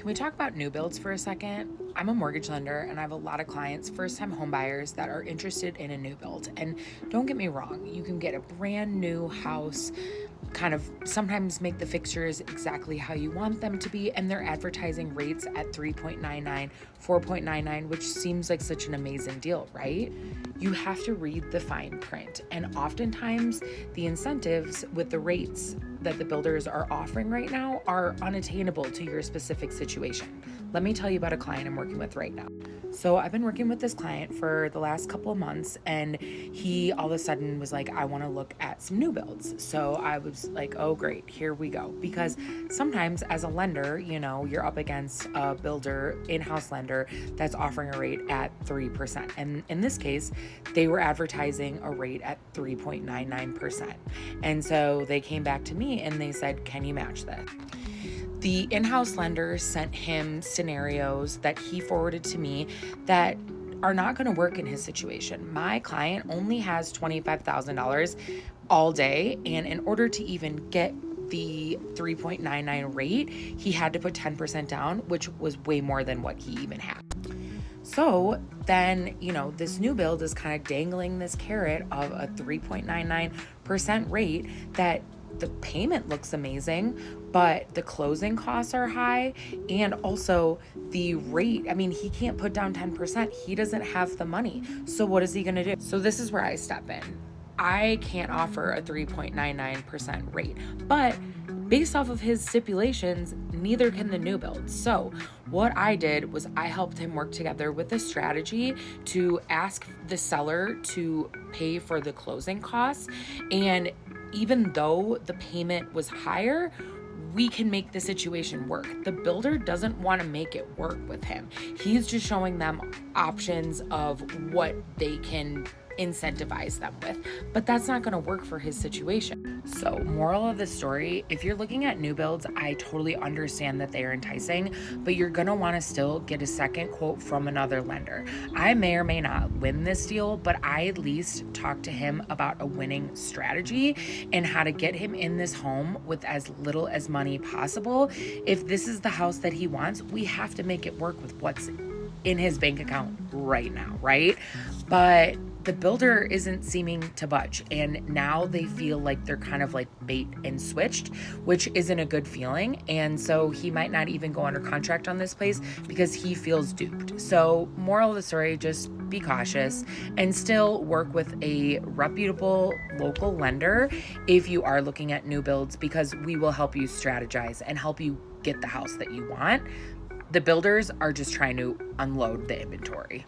Can we talk about new builds for a second? I'm a mortgage lender and I have a lot of clients, first time home buyers, that are interested in a new build. And don't get me wrong, you can get a brand new house, kind of sometimes make the fixtures exactly how you want them to be, and they're advertising rates at 3.99, 4.99, which seems like such an amazing deal, right? You have to read the fine print, and oftentimes the incentives with the rates that the builders are offering right now are unattainable to your specific situation. Let me tell you about a client I'm working with right now. So I've been working with this client for the last couple of months, and he all of a sudden was like, I want to look at some new builds. So I was like, oh, great, here we go. Because sometimes as a lender, you're up against a builder, in-house lender that's offering a rate at 3%. And in this case, they were advertising a rate at 3.99%. And so they came back to me and they said, can you match this? The in-house lender sent him scenarios that he forwarded to me that are not going to work in his situation. My client only has $25,000 all day, and in order to even get the 3.99 rate, he had to put 10% down, which was way more than what he even had. So then, this new build is kind of dangling this carrot of a 3.99% rate that the payment looks amazing, but the closing costs are high. And also the rate, he can't put down 10%. He doesn't have the money. So what is he going to do? So this is where I step in. I can't offer a 3.99% rate, but based off of his stipulations, neither can the new build. So what I did was I helped him work together with a strategy to ask the seller to pay for the closing costs. And even though the payment was higher, we can make the situation work. The builder doesn't want to make it work with him. He's just showing them options of what they can incentivize them with, but that's not going to work for his situation. So moral of the story, if you're looking at new builds, I totally understand that they are enticing, but you're going to want to still get a second quote from another lender. I may or may not win this deal, but I at least talk to him about a winning strategy and how to get him in this home with as little as money possible. If this is the house that he wants, we have to make it work with what's in his bank account right now, right? But the builder isn't seeming to budge, and now they feel like they're kind of like bait and switched, which isn't a good feeling. And so he might not even go under contract on this place because he feels duped. So moral of the story, just be cautious and still work with a reputable local lender if you are looking at new builds, because we will help you strategize and help you get the house that you want. The builders are just trying to unload the inventory.